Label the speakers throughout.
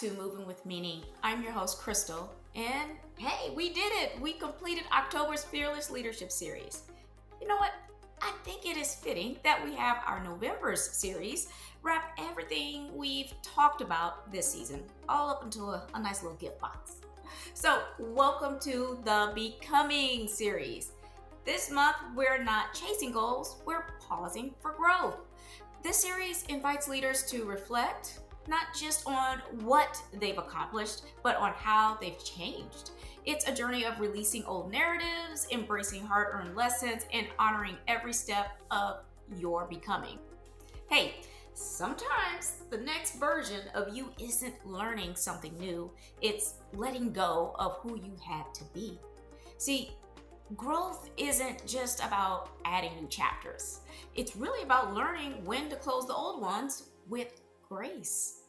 Speaker 1: to Moving with Meaning. I'm your host, Krystal, and hey, we did it! We completed October's Fearless Leadership Series. You know what? I think it is fitting that we have our November's series wrap everything we've talked about this season all up into a nice little gift box. So, welcome to the Becoming series. This month, we're not chasing goals, we're pausing for growth. This series invites leaders to reflect not just on what they've accomplished, but on how they've changed. It's a journey of releasing old narratives, embracing hard-earned lessons, and honoring every step of your becoming. Hey, sometimes the next version of you isn't learning something new, it's letting go of who you had to be. See, growth isn't just about adding new chapters. It's really about learning when to close the old ones with grace.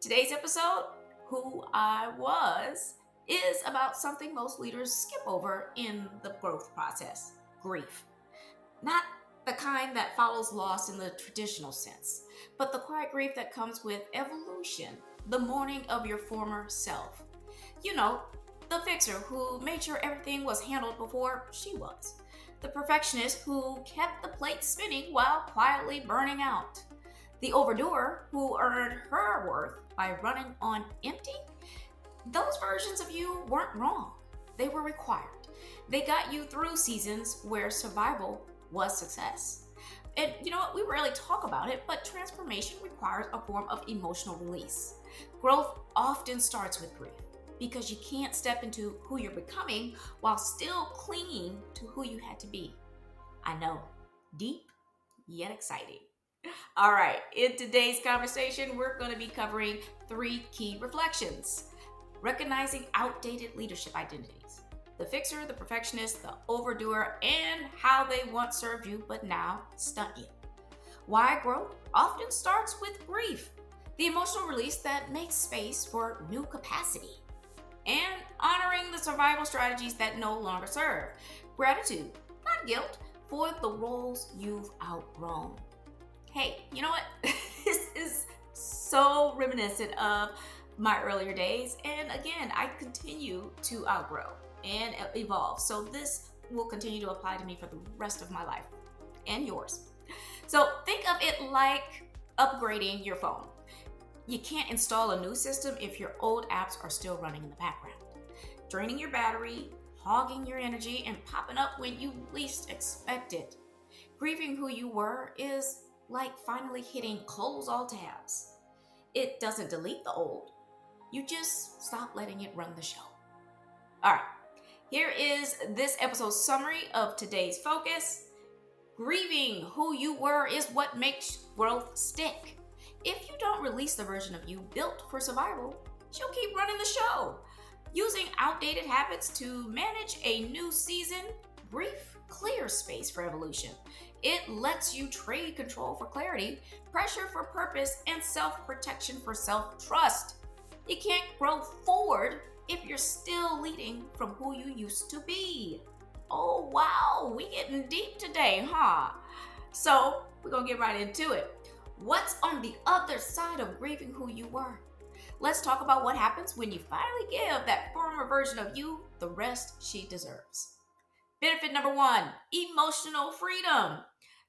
Speaker 1: Today's episode, Who I Was, is about something most leaders skip over in the growth process: grief. Not the kind that follows loss in the traditional sense, but the quiet grief that comes with evolution, the mourning of your former self. You know, the fixer who made sure everything was handled before she was. The perfectionist who kept the plate spinning while quietly burning out. The over-doer who earned her worth by running on empty. Those versions of you weren't wrong. They were required. They got you through seasons where survival was success. And you know what? We rarely talk about it, but transformation requires a form of emotional release. Growth often starts with grief, because you can't step into who you're becoming while still clinging to who you had to be. I know, deep yet exciting. All right, in today's conversation, we're going to be covering 3 key reflections: recognizing outdated leadership identities, the fixer, the perfectionist, the overdoer, and how they once served you but now stunt you. Why growth often starts with grief, the emotional release that makes space for new capacity, and honoring the survival strategies that no longer serve. Gratitude, not guilt, for the roles you've outgrown. Hey, you know what? This is so reminiscent of my earlier days. And again, I continue to outgrow and evolve. So this will continue to apply to me for the rest of my life and yours. So think of it like upgrading your phone. You can't install a new system if your old apps are still running in the background, draining your battery, hogging your energy, and popping up when you least expect it. Grieving who you were is like finally hitting close all tabs. It doesn't delete the old. You just stop letting it run the show. All right, here is this episode's summary of today's focus. Grieving who you were is what makes growth stick. If you don't release the version of you built for survival, she'll keep running the show. Using outdated habits to manage a new season, grief clears space for evolution. It lets you trade control for clarity, pressure for purpose, and self-protection for self-trust. You can't grow forward if you're still leading from who you used to be. Oh wow, we getting deep today, huh? So we're gonna get right into it. What's on the other side of grieving who you were? Let's talk about what happens when you finally give that former version of you the rest she deserves. Benefit number 1, emotional freedom.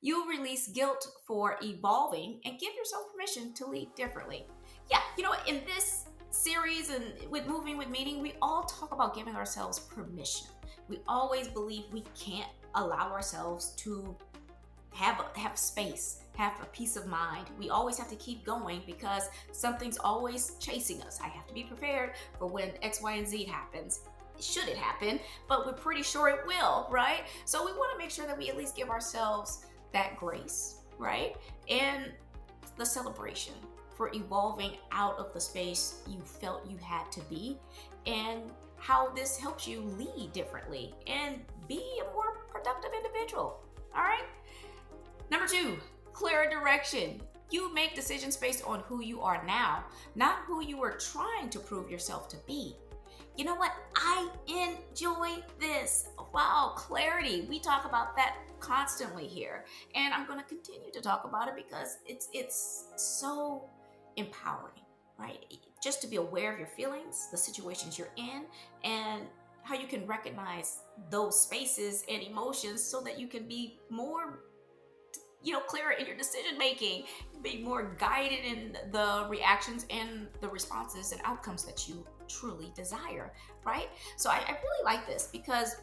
Speaker 1: You release guilt for evolving and give yourself permission to lead differently. Yeah, you know what? In this series and with Moving with Meaning, we all talk about giving ourselves permission. We always believe we can't allow ourselves to have space, have a peace of mind. We always have to keep going because something's always chasing us. I have to be prepared for when X, Y, and Z happens. Should it happen, but we're pretty sure it will, right? So we want to make sure that we at least give ourselves that grace, right? And the celebration for evolving out of the space you felt you had to be, and how this helps you lead differently and be a more productive individual. All right? Number 2, clear direction. You make decisions based on who you are now, not who you were trying to prove yourself to be. You know what? I enjoy this. Wow, clarity. We talk about that constantly here. And I'm going to continue to talk about it because it's so empowering. right? Just to be aware of your feelings, the situations you're in, and how you can recognize those spaces and emotions so that you can be more, clearer in your decision making, be more guided in the reactions and the responses and outcomes that you truly desire, right? So I really like this because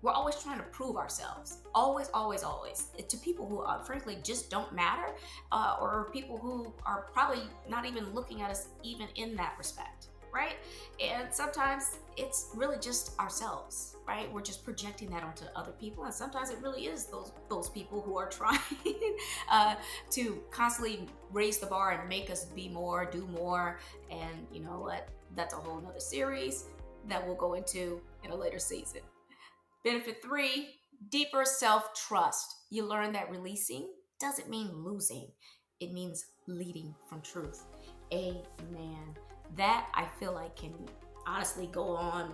Speaker 1: we're always trying to prove ourselves, always, always, always, to people who frankly just don't matter, or people who are probably not even looking at us even in that respect, right? And sometimes it's really just ourselves, right? We're just projecting that onto other people, and sometimes it really is those people who are trying uh, to constantly raise the bar and make us be more, do more. And you know what? That's a whole nother series that we'll go into in a later season. Benefit three, deeper self trust. You learn that releasing doesn't mean losing, it means leading from truth. Amen. That I feel like can honestly go on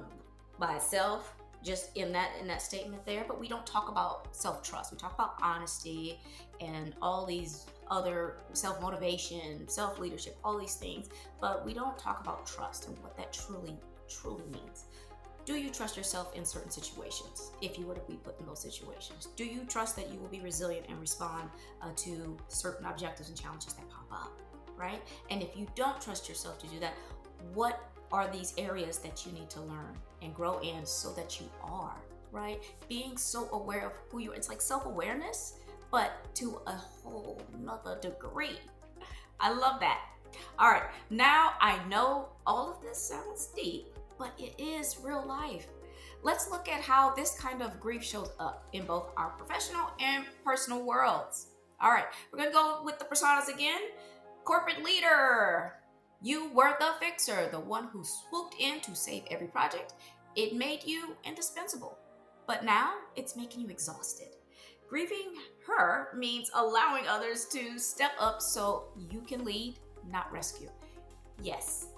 Speaker 1: by itself just in that statement there, but we don't talk about self-trust. We talk about honesty and all these other self-motivation, self-leadership, all these things, but we don't talk about trust and what that truly means. Do you trust yourself in certain situations if you were to be put in those situations? Do you trust that you will be resilient and respond to certain objectives and challenges that pop up, right? And if you don't trust yourself to do that, what are these areas that you need to learn and grow in so that you are, right? Being so aware of who you are. It's like self-awareness, but to a whole nother degree. I love that. All right, now I know all of this sounds deep, but it is real life. Let's look at how this kind of grief shows up in both our professional and personal worlds. All right, we're gonna go with the personas again. Corporate leader. You were the fixer, the one who swooped in to save every project. It made you indispensable, but now it's making you exhausted. Grieving her means allowing others to step up so you can lead, not rescue. Yes,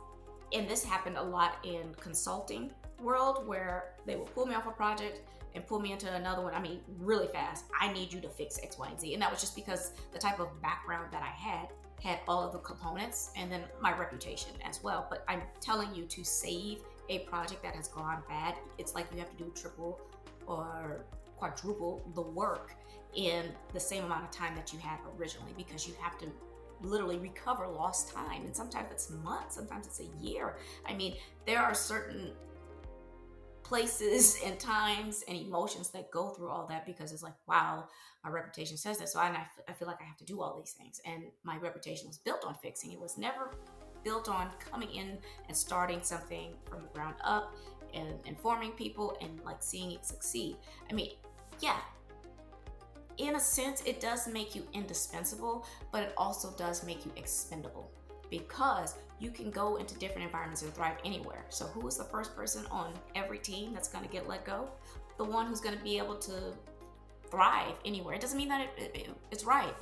Speaker 1: and this happened a lot in consulting world where they would pull me off a project and pull me into another one. I mean, really fast. I need you to fix X, Y, and Z. And that was just because the type of background that I had all of the components and then my reputation as well. But I'm telling you, to save a project that has gone bad, it's like you have to do triple or quadruple the work in the same amount of time that you had originally, because you have to literally recover lost time, and sometimes it's months, sometimes it's a year. I mean, there are certain places and times and emotions that go through all that, because it's like, wow, my reputation says that, so I feel like I have to do all these things. And my reputation was built on fixing. It was never built on coming in and starting something from the ground up and informing people and like seeing it succeed. I mean, yeah, in a sense, it does make you indispensable, but it also does make you expendable, because you can go into different environments and thrive anywhere. So who is the first person on every team that's going to get let go? The one who's going to be able to thrive anywhere. It doesn't mean that it's right?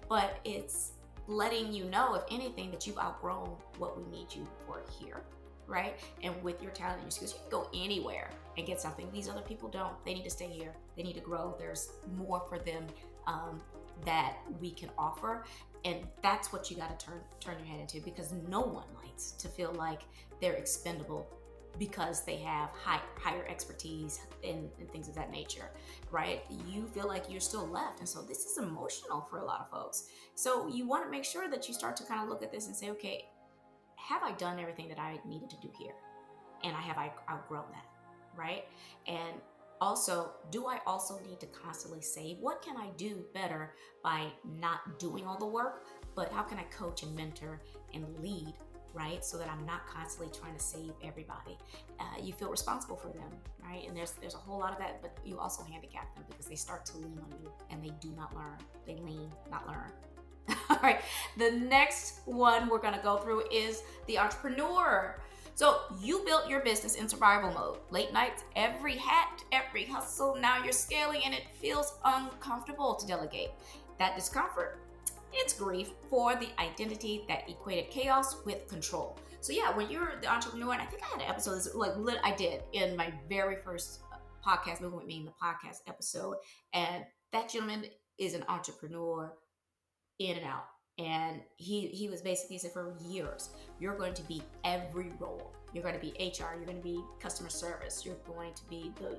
Speaker 1: But it's letting you know, if anything, that you've outgrown what we need you for here, right? And with your talent and your skills, you can go anywhere and get something. These other people don't. They need to stay here. They need to grow. There's more for them that we can offer. And that's what you got to turn your head into, because no one likes to feel like they're expendable because they have higher expertise and things of that nature, right? You feel like you're still left. And so this is emotional for a lot of folks. So you want to make sure that you start to kind of look at this and say, okay, have I done everything that I needed to do here? And have I outgrown that, right? And also, do I also need to constantly save? What can I do better by not doing all the work, but how can I coach and mentor and lead, right? So that I'm not constantly trying to save everybody. You feel responsible for them, right? And there's a whole lot of that, but you also handicap them because they start to lean on you and they do not learn. They lean, not learn. All right, the next one we're going to go through is the entrepreneur. So you built your business in survival mode. Late nights, every hat, every hustle. Now you're scaling and it feels uncomfortable to delegate. That discomfort, it's grief for the identity that equated chaos with control. So yeah, when you're the entrepreneur, and I think I had an episode, I did in my very first podcast, Moving With Me, in the podcast episode. And that gentleman is an entrepreneur in and out. And he was basically said for years, you're going to be every role. You're going to be HR, you're going to be customer service, you're going to be the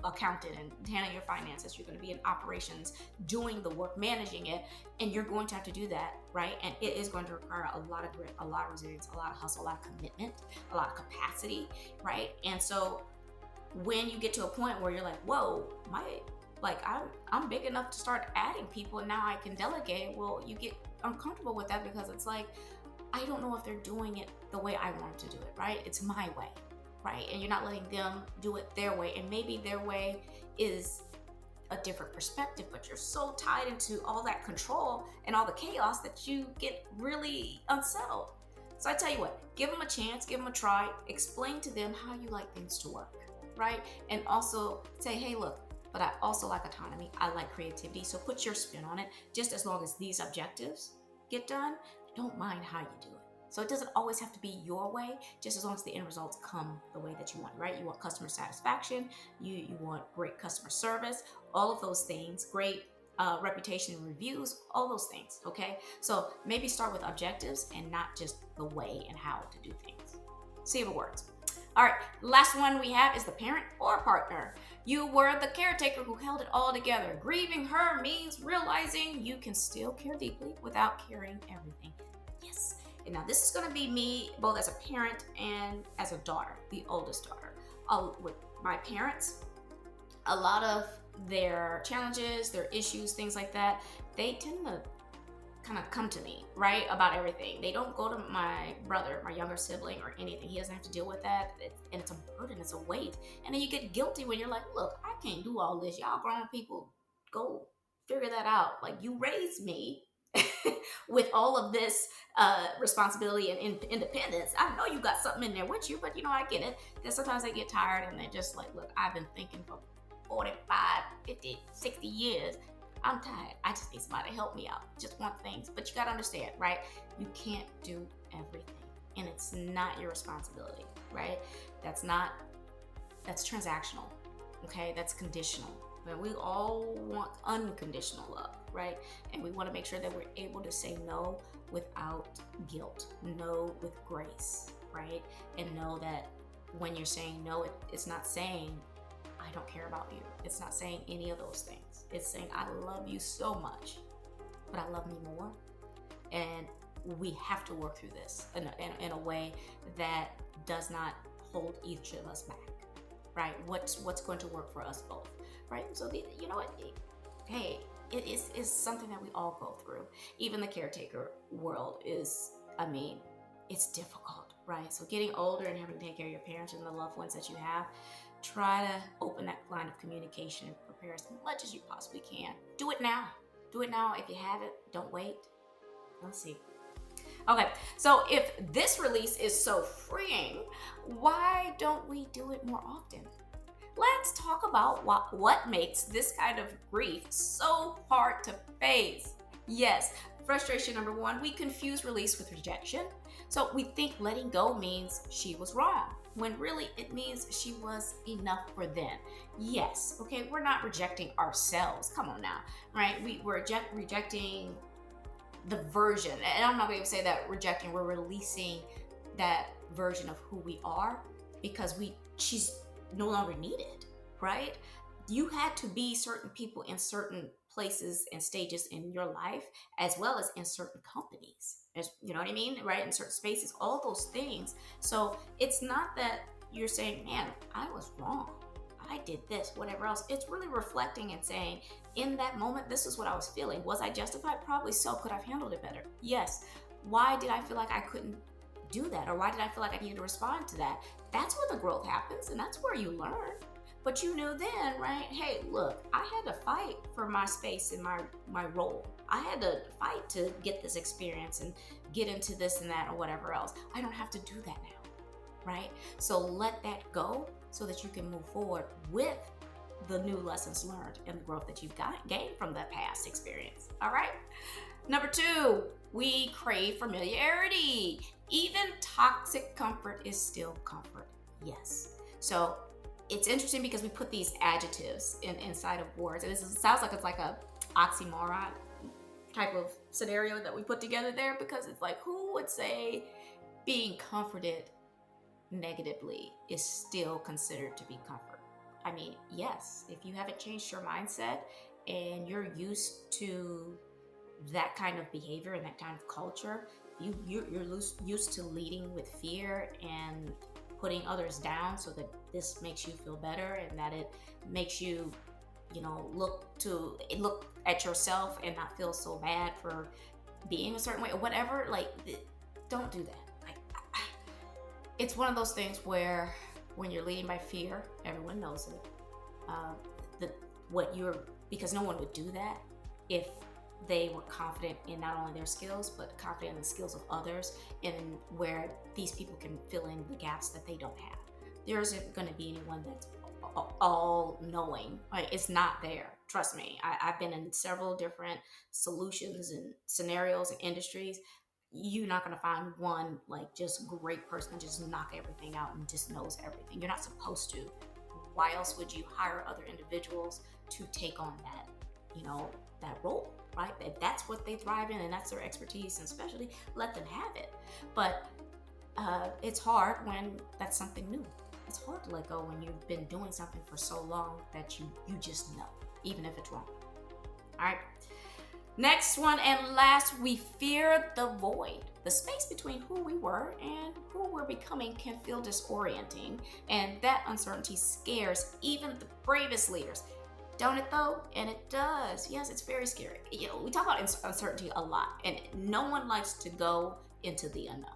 Speaker 1: accountant and handling your finances, you're going to be in operations, doing the work, managing it, and you're going to have to do that, right? And it is going to require a lot of grit, a lot of resilience, a lot of hustle, a lot of commitment, a lot of capacity, right? And so when you get to a point where you're like, whoa, I'm big enough to start adding people and now I can delegate, well, you get uncomfortable with that because it's like, I don't know if they're doing it the way I want to do it, right? It's my way, right? And you're not letting them do it their way. And maybe their way is a different perspective, but you're so tied into all that control and all the chaos that you get really unsettled. So I tell you what, give them a chance, give them a try, explain to them how you like things to work, right? And also say, hey, look, but I also like autonomy. I like creativity. So put your spin on it. Just as long as these objectives get done, don't mind how you do it. So it doesn't always have to be your way, just as long as the end results come the way that you want, right? You want customer satisfaction. You want great customer service, all of those things, great reputation and reviews, all those things, okay? So maybe start with objectives and not just the way and how to do things. See if it works. All right, last one we have is the parent or partner. You were the caretaker who held it all together. Grieving her means realizing you can still care deeply without carrying everything. Yes. And now this is going to be me both as a parent and as a daughter, the oldest daughter. With my parents, a lot of their challenges, their issues, things like that, they tend to kind of come to me, right, about everything. They don't go to my brother, my younger sibling, or anything. He doesn't have to deal with that, and it's a burden, it's a weight. And then you get guilty when you're like, look, I can't do all this. Y'all grown people, go figure that out. Like, you raised me with all of this responsibility and independence. I know you got something in there with you, but I get it. Then sometimes they get tired and they're just like, look, I've been thinking for 45, 50, 60 years. I'm tired. I just need somebody to help me out. Just want things. But you got to understand, right? You can't do everything. And it's not your responsibility, right? That's transactional, okay? That's conditional. And we all want unconditional love, right? And we want to make sure that we're able to say no without guilt, no with grace, right? And know that when you're saying no, it's not saying, I don't care about you. It's not saying any of those things. It's saying, I love you so much, but I love me more. And we have to work through this in a way that does not hold each of us back, right? What's going to work for us both, right? So you know what? Hey, it is something that we all go through. Even the caretaker world is, it's difficult, right? So getting older and having to take care of your parents and the loved ones that you have, try to open that line of communication and prepare as much as you possibly can. Do it now. Do it now. If you have it, don't wait. Let's see. Okay, so if this release is so freeing, why don't we do it more often? Let's talk about what makes this kind of grief so hard to face. Yes, frustration number one, we confuse release with rejection. So we think letting go means she was wrong, when really it means she was enough for them. Yes, okay, we're not rejecting ourselves. Come on now, right? We're rejecting the version, and I'm not going to say that rejecting, we're releasing that version of who we are because she's no longer needed, right? You had to be certain people in certain places and stages in your life, as well as in certain companies, you know what I mean, right? In certain spaces, all those things. So it's not that you're saying, man, I was wrong, I did this, whatever else. It's really reflecting and saying, in that moment, this is what I was feeling. Was I justified? Probably so. Could I have handled it better? Yes. Why did I feel like I couldn't do that? Or why did I feel like I needed to respond to that? That's where the growth happens, and that's where you learn. But you knew then, right? Hey, look, I had to fight for my space in my role. I had to fight to get this experience and get into this and that or whatever else. I don't have to do that now, right? So let that go so that you can move forward with the new lessons learned and the growth that you've gained from that past experience. All right. Number two, we crave familiarity. Even toxic comfort is still comfort. Yes. So it's interesting because we put these adjectives inside of words. And it sounds like it's like a oxymoron. type of scenario that we put together there, because it's like, who would say being comforted negatively is still considered to be comfort? I mean, yes, if you haven't changed your mindset and you're used to that kind of behavior and that kind of culture, used to leading with fear and putting others down so that this makes you feel better and that it makes you, look at yourself and not feel so bad for being a certain way or whatever. Like, don't do that. Like, it's one of those things where when you're leading by fear, everyone knows it. Because no one would do that if they were confident in not only their skills, but confident in the skills of others, and where these people can fill in the gaps that they don't have. There isn't going to be anyone that's all knowing. Like, it's not there. Trust me. I've been in several different solutions and scenarios and industries. You're not going to find one like just great person that just knock everything out and just knows everything. You're not supposed to. Why else would you hire other individuals to take on that, that role, right? If that's what they thrive in and that's their expertise and specialty, let them have it. But it's hard when that's something new. It's hard to let go when you've been doing something for so long that you just know, even if it's wrong. All right. Next one and last, we fear the void. The space between who we were and who we're becoming can feel disorienting, and that uncertainty scares even the bravest leaders. Don't it though? And it does. Yes, it's very scary. We talk about uncertainty a lot, and no one likes to go into the unknown.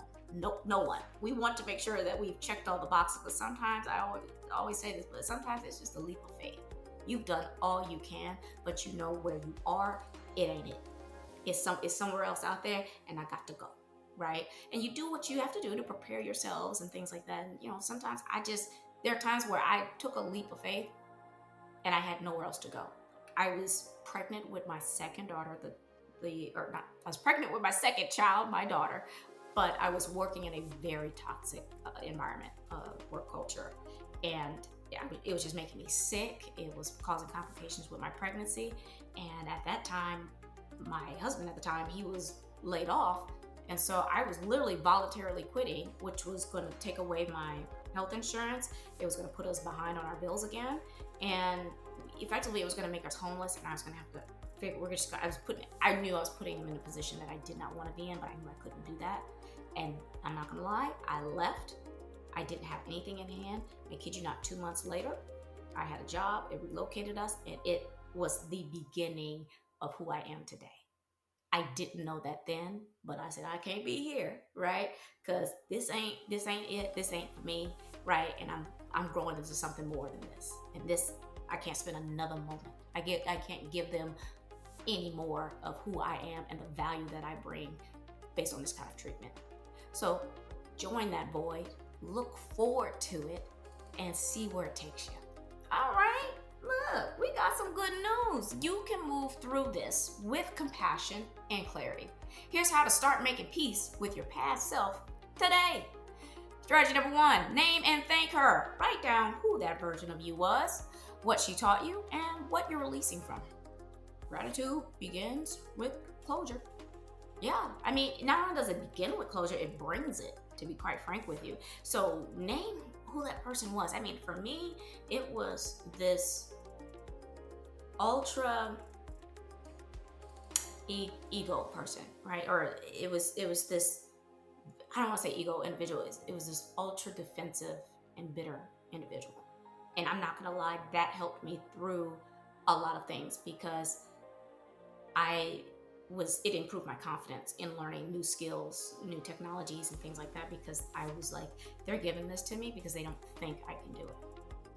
Speaker 1: No one. We want to make sure that we've checked all the boxes, but sometimes, I always say this, but sometimes it's just a leap of faith. You've done all you can, but you know where you are, it ain't it. It's somewhere else out there, and I got to go, right? And you do what you have to do to prepare yourselves and things like that. And sometimes there are times where I took a leap of faith, and I had nowhere else to go. I was pregnant with my second daughter, I was pregnant with my second child, my daughter, but I was working in a very toxic environment, work culture, and it was just making me sick. It was causing complications with my pregnancy, and at that time, my husband at the time, he was laid off, and so I was literally voluntarily quitting, which was going to take away my health insurance. It was going to put us behind on our bills again, and effectively, it was going to make us homeless, and I was going to have to figure. I knew I was putting him in a position that I did not want to be in, but I knew I couldn't do that. And I'm not going to lie, I left. I didn't have anything in hand. I kid you not, 2 months later, I had a job. It relocated us, and it was the beginning of who I am today. I didn't know that then, but I said, I can't be here, right? Because this ain't it. This ain't for me, right? And I'm growing into something more than this. And this, I can't spend another moment. I can't give them any more of who I am and the value that I bring based on this kind of treatment. So join that void, look forward to it, and see where it takes you. All right, look, we got some good news. You can move through this with compassion and clarity. Here's how to start making peace with your past self today. Strategy number 1, name and thank her. Write down who that version of you was, what she taught you, and what you're releasing from. Gratitude begins with closure. Yeah, I mean, not only does it begin with closure, it brings it, to be quite frank with you. So name who that person was. I mean, for me, it was this ultra ego person, right? Or it was this, I don't want to say ego individual. It was this ultra defensive and bitter individual. And I'm not going to lie, that helped me through a lot of things, because it improved my confidence in learning new skills, new technologies and things like that, because I was like, they're giving this to me because they don't think I can do it.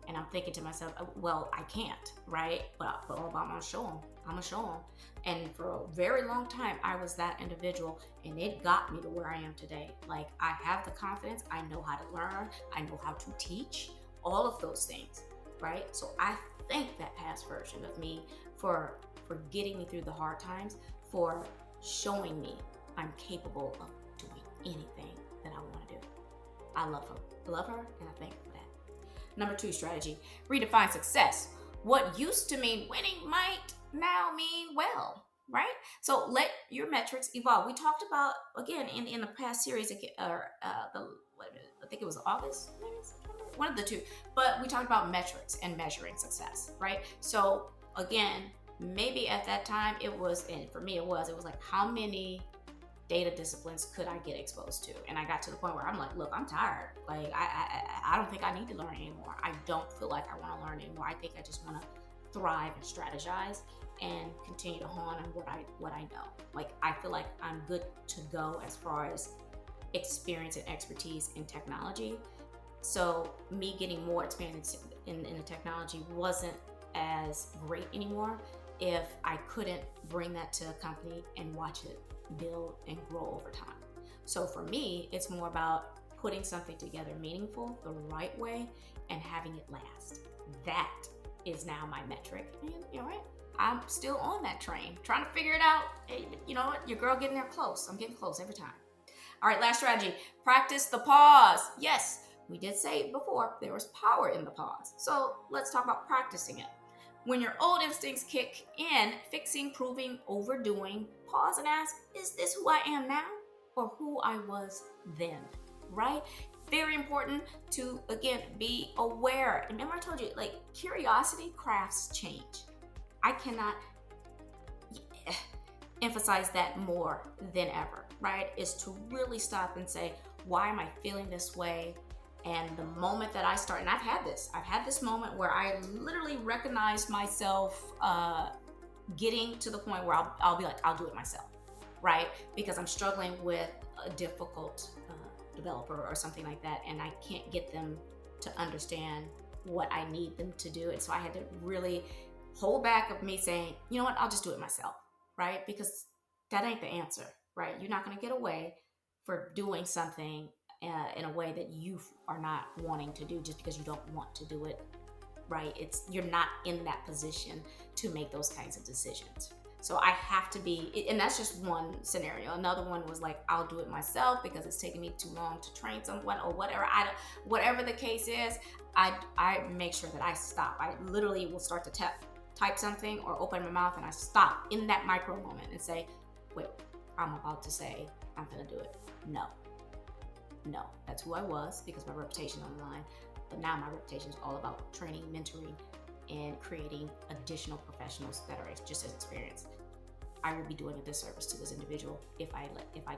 Speaker 1: And I'm thinking to myself, well, I can't, right? But I'm gonna show them. I'm gonna show them. And for a very long time, I was that individual, and it got me to where I am today. Like, I have the confidence. I know how to learn. I know how to teach, all of those things, right? So I thank that past version of me for getting me through the hard times, for showing me I'm capable of doing anything that I want to do. I love her, and I thank her for that. Number 2 strategy, redefine success. What used to mean winning might now mean, well, right? So let your metrics evolve. We talked about, again, in the past series, or I think it was August, maybe September, one of the two. But we talked about metrics and measuring success, right? So again, maybe at that time it was, and for me it was like, how many data disciplines could I get exposed to? And I got to the point where I'm like, look, I'm tired. Like, I don't think I need to learn anymore. I don't feel like I want to learn anymore. I think I just want to thrive and strategize and continue to hone on what I know. Like, I feel like I'm good to go as far as experience and expertise in technology. So me getting more experience in the technology wasn't as great anymore if I couldn't bring that to a company and watch it build and grow over time. So for me, it's more about putting something together meaningful the right way and having it last. That is now my metric. And you know what? I'm still on that train, trying to figure it out. Hey, you know what? Your girl getting there close. I'm getting close every time. All right, last strategy. Practice the pause. Yes, we did say before there was power in the pause. So let's talk about practicing it. When your old instincts kick in, fixing, proving, overdoing, pause and ask, is this who I am now or who I was then, right? Very important to, again, be aware. Remember I told you, like, curiosity crafts change. I cannot emphasize that more than ever, right? Is to really stop and say, why am I feeling this way? And the moment that I start, and I've had this moment where I literally recognized myself getting to the point where I'll be like, I'll do it myself, right? Because I'm struggling with a difficult developer or something like that, and I can't get them to understand what I need them to do. And so I had to really hold back of me saying, you know what, I'll just do it myself, right? Because that ain't the answer, right? You're not going to get away for doing something in a way that you are not wanting to do just because you don't want to do it, right? You're not in that position to make those kinds of decisions. So I have to be, and that's just one scenario. Another one was like, I'll do it myself because it's taking me too long to train someone or whatever. Whatever the case is, I make sure that I stop. I literally will start to type something or open my mouth and I stop in that micro moment and say, wait, I'm about to say I'm gonna do it. No, that's who I was because my reputation on the line. But now my reputation is all about training, mentoring, and creating additional professionals that are just as experienced. I will be doing a disservice to this individual if I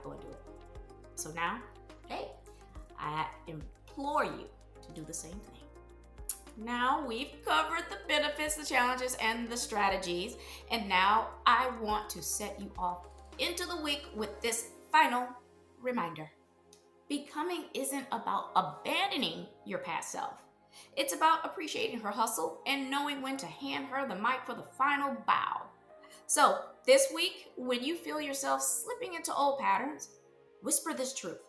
Speaker 1: go and do it. So now, hey, I implore you to do the same thing. Now we've covered the benefits, the challenges, and the strategies, and now I want to set you off into the week with this final reminder. Becoming isn't about abandoning your past self. It's about appreciating her hustle and knowing when to hand her the mic for the final bow. So this week, when you feel yourself slipping into old patterns, whisper this truth.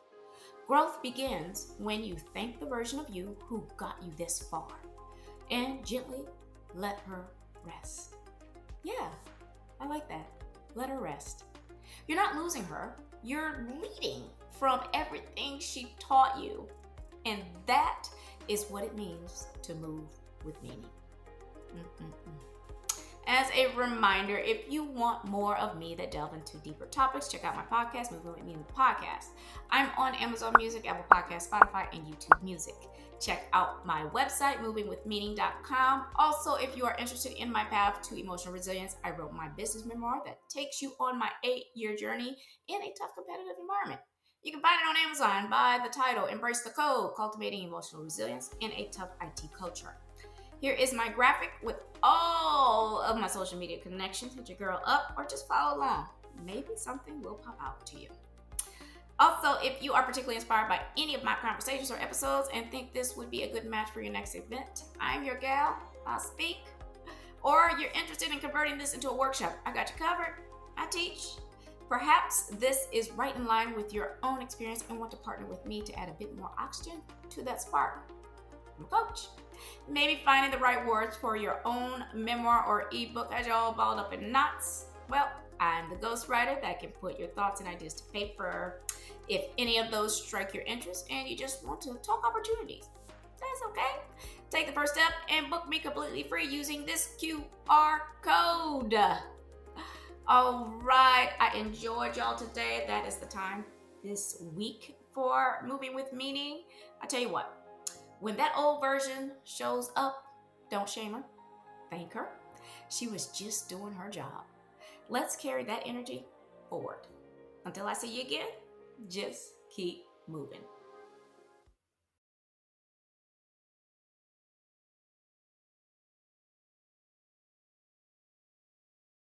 Speaker 1: Growth begins when you thank the version of you who got you this far and gently let her rest. Yeah, I like that. Let her rest. You're not losing her. You're leading from everything she taught you. And that is what it means to move with meaning. As a reminder, if you want more of me that delve into deeper topics, check out my podcast, Moving With Me Podcast. I'm on Amazon Music, Apple Podcasts, Spotify, and YouTube Music. Check out my website, movingwithmeaning.com. Also, if you are interested in my path to emotional resilience, I wrote my business memoir that takes you on my 8-year journey in a tough competitive environment. You can find it on Amazon by the title, Embrace the Code, Cultivating Emotional Resilience in a Tough IT Culture. Here is my graphic with all of my social media connections. Hit your girl up or just follow along. Maybe something will pop out to you. Also, if you are particularly inspired by any of my conversations or episodes and think this would be a good match for your next event, I'm your gal, I'll speak. Or you're interested in converting this into a workshop, I got you covered. I teach. Perhaps this is right in line with your own experience and want to partner with me to add a bit more oxygen to that spark. I'm a coach. Maybe finding the right words for your own memoir or ebook as you're all balled up in knots. Well, I'm the ghostwriter that can put your thoughts and ideas to paper. If any of those strike your interest and you just want to talk opportunities, that's okay. Take the first step and book me completely free using this QR code. All right, I enjoyed y'all today. That is the time this week for Moving with Meaning. I tell you what, when that old version shows up, don't shame her, thank her. She was just doing her job. Let's carry that energy forward. Until I see you again, just keep moving.